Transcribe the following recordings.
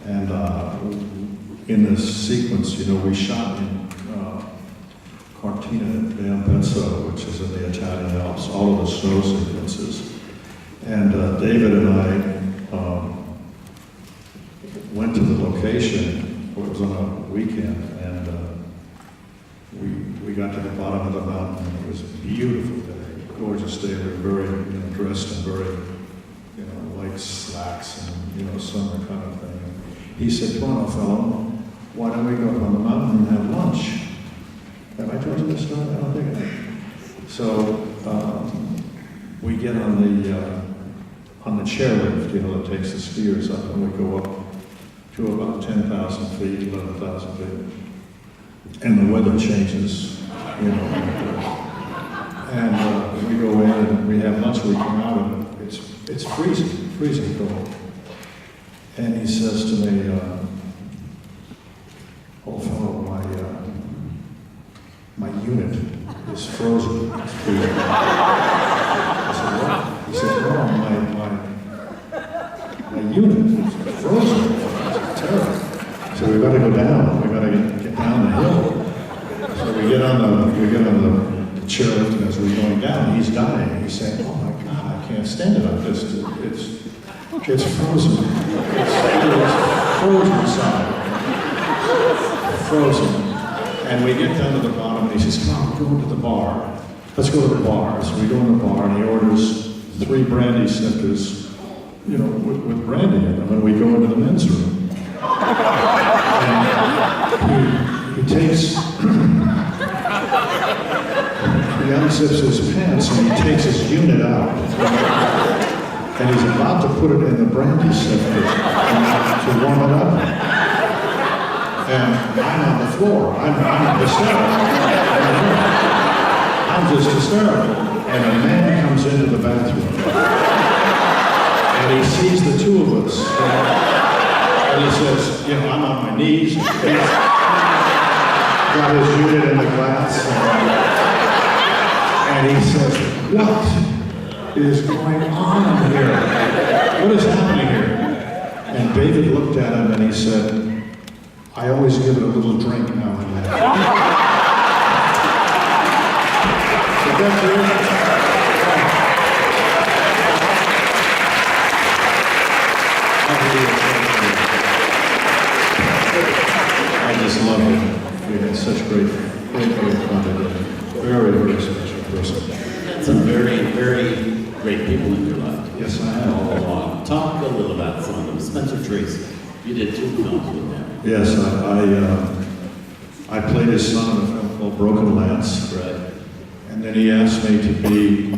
And in this sequence, you know, we shot in Cortina d'Ampezzo, which is in the Italian Alps, all of the snow sequences. And David and I went to the location. It was on a weekend, and we got to the bottom of the mountain, and it was a beautiful day, gorgeous day. We were very, you know, dressed in very, you know, light slacks and, you know, summer kind of thing. And he said, "Come on, fellow, why don't we go up on the mountain and have lunch?" Have I told you this story? I don't think I have. So we get on the chairlift, you know, that takes the skiers up, and we go up to about 10,000 feet, 11,000 feet, and the weather changes, you know. And we go in and we have lunch. We come out and it's freezing cold. And he says to me, "Old fellow, my unit is frozen. It's freezing." I said, "What?" He said, "No, my unit is frozen. It's terrible." So we got to go down. We got to get down the hill. So we get on the chairlift, and as we're going down, he's dying. He's saying, "Oh my God, I can't stand it. It's frozen. It's frozen inside. Frozen." And we get down to the bottom, and he says, "Come on, go into the bar. Let's go to the bar." So we go in the bar, and he orders 3 brandy snifters, you know, with brandy in them, and we go into the men's room. And he takes, he unzips his pants, and he takes his unit out. And he's about to put it in the brandy snifter to warm it up. And I'm on the floor. I'm hysterical. I'm just hysterical. And a man comes into the bathroom. And he sees the 2 of us. And he says, you know, I'm on my knees. He's got his unit in the glass. And he says, "What is going on here? What is happening here?" And David looked at him and he said, "I always give it a little drink now and then." Is that true? I just love it. We had such great fun today. Very, very special person. Some very, very great people in your life. Yes, I have. All along. Talk a little about some of them. Spencer Tracy. You did 2 films with him. Yes, I played his son in a film called Broken Lance. Right. And then he asked me to be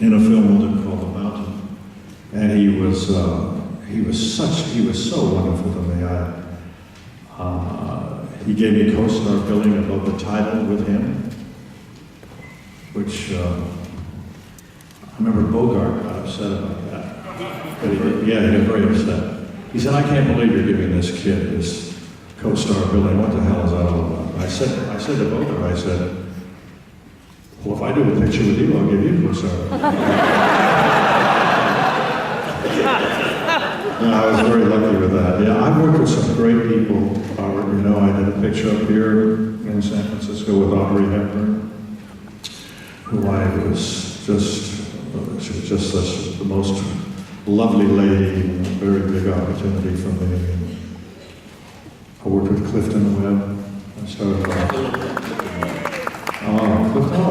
in a film with him called The Mountain. And he was so wonderful to me. He gave me co-star billing above the title with him, which I remember Bogart got upset about that. But he got very upset. He said, "I can't believe you're giving this kid this co-star billing. What the hell is that all about?" I said to Bogart, I said, "Well, if I do a picture with you, I'll give you co-star." I was very lucky with that. Yeah, I've worked with some great people. You know, I did a picture up here in San Francisco with Audrey Hepburn, who I was just, she was just such the most lovely lady, and a very big opportunity for me. And I worked with Clifton Webb. I started off. Oh, Clifton.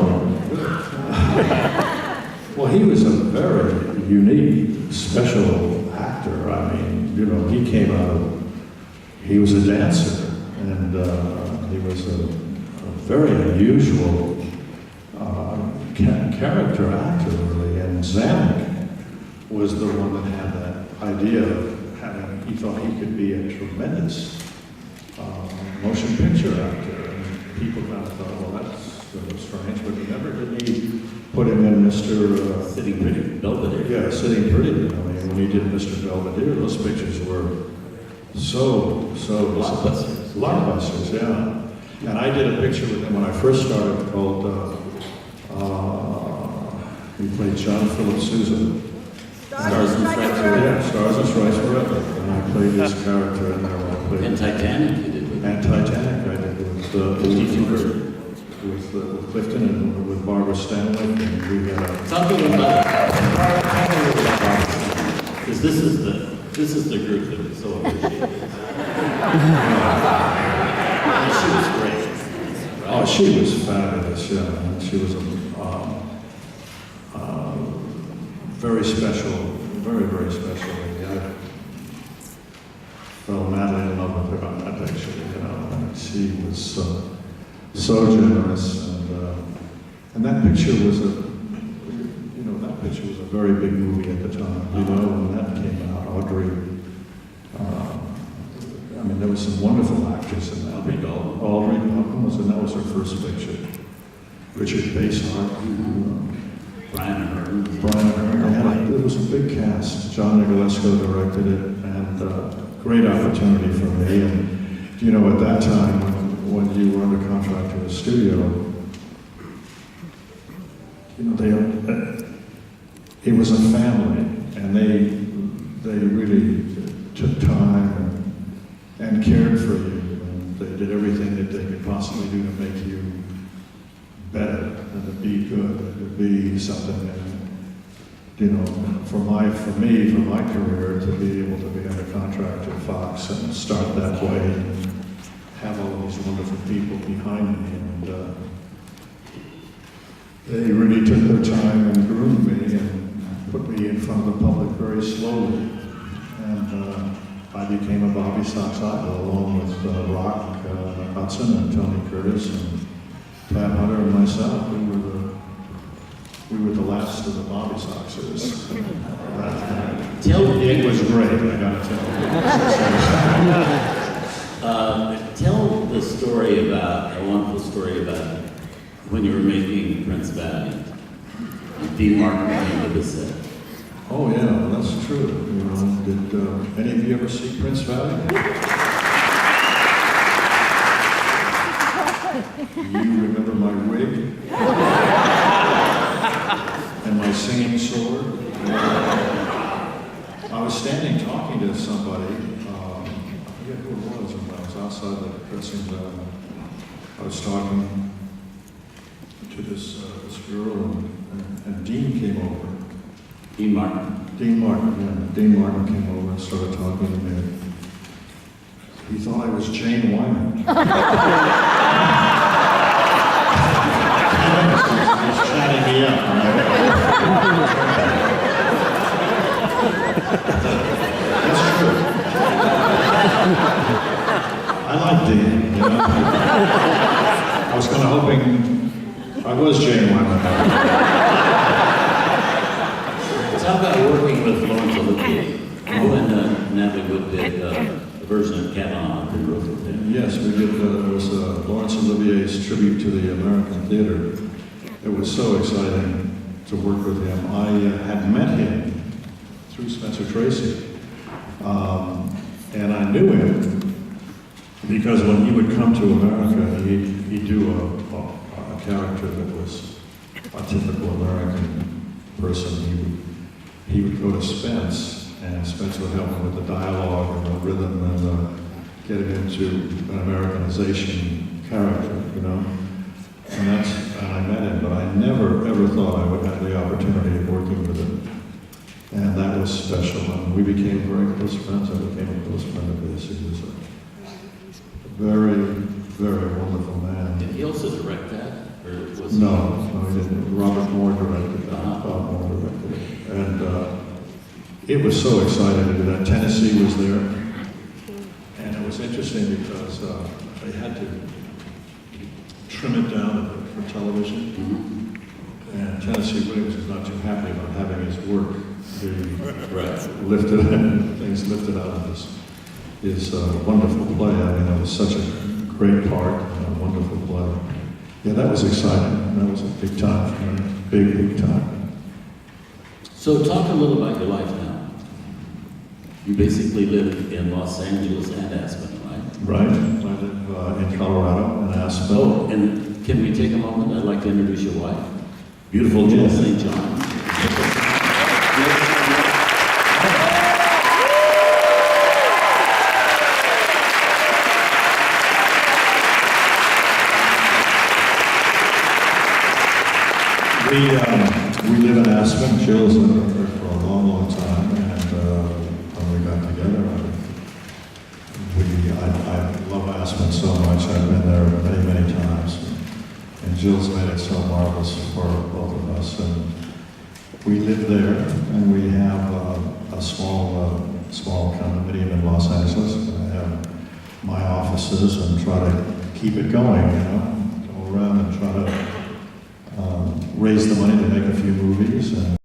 Well, he was a very unique, special actor. I mean, you know, he was a dancer, and he was a very unusual character actor, really. And Zanuck was the one that had that idea of having, he thought he could be a tremendous motion picture actor. And people kind of thought, well, that's sort of strange, but he never did he put him in Mr. Sitting Pretty, Belvedere. Yeah, Sitting Pretty. I mean, when he did Mr. Belvedere, those pictures were so Blockbusters. Blockbusters, yeah. And I did a picture with him when I first started called, he played John Philip Sousa. Stars and Stripes. Yeah, Stars and Stripes Forever. And I played played this character in there. I played And Titanic you did with and Titanic. I did with Clifton and with Barbara Stanwyck, and we had a. Talk a little about because this is the group that we so appreciate. She was great. Oh, she was fabulous. Yeah, and she was a very special, very special lady. I fell madly in love with her on that picture. And she was so generous, and that picture was that picture was a very big movie at the time. When that came out, Audrey. There was some wonderful actors in that. Audrey Dalton was, and that was her first picture. Richard Basehart, Brian Hearn. It was a big cast. John Nicolesco directed it, and great opportunity for me. And at that time, when you were under contract to a studio, it was a family, and they really took time and cared for you, and they did everything that they could possibly do to make you better and to be good, and to be something that, for my career, to be able to be under contract at Fox and start that way and have all these wonderful people behind me, and they really took their time and groomed me and put me in front of the public very slowly. And I became a Bobby Sox idol along with Rock Hudson and Tony Curtis and Tab Hunter and myself. We were the last of the Bobby Soxers. It was great, I gotta tell you. Tell the story about, a wonderful story about when you were making Prince Valiant. Dean Martin came to the set. Oh yeah, that's true. Did any of you ever see Prince Valiant? You remember my wig? And my singing sword? I was standing talking to somebody, I forget who it was, when I was outside the dressing room. I was talking to this girl, and Dean came over. Dean Martin. Dean Martin came over and started talking to me. He thought I was Jane Wyman. He was chatting me up. That's true. I like Dean, I was kind of hoping I was Jane Wyman. Talk about working with Laurence Olivier. You and Natalie Wood did a version of Cat on Opera with him. Yes, we did. It was Laurence Olivier's tribute to the American theater. It was so exciting to work with him. I had met him through Spencer Tracy, and I knew him because when he would come to America, he'd do a character that was a typical American person. He would go to Spence, and Spence would help him with the dialogue and the rhythm and get him into an Americanization character, And I met him, but I never ever thought I would have the opportunity of working with him. And that was special, and we became very close friends. I became a close friend of his. He was a very, very wonderful man. Did he also direct that? Or was No, he didn't. Robert Moore directed that. Bob Moore directed it. And it was so exciting to do that. Tennessee was there. And it was interesting because they had to trim it down a bit for television. Mm-hmm. And Tennessee Williams was not too happy about having his work right. things lifted out of his wonderful play. It was such a great part and a wonderful play. Yeah, that was exciting. That was a big time for me. Big time. So talk a little about your life now. You basically live in Los Angeles and Aspen, right? Right. I live in Colorado and Aspen. Oh, and can we take a moment? I'd like to introduce your wife. Beautiful Jill St. John. We live in Aspen. Jill's lived there for a long, long time, and when we got together, I love Aspen so much. I've been there many, many times, and Jill's made it so marvelous for both of us. And we live there, and we have a small condominium in Los Angeles. I have my offices and try to keep it going, go around and try to raise the money to make a few movies. And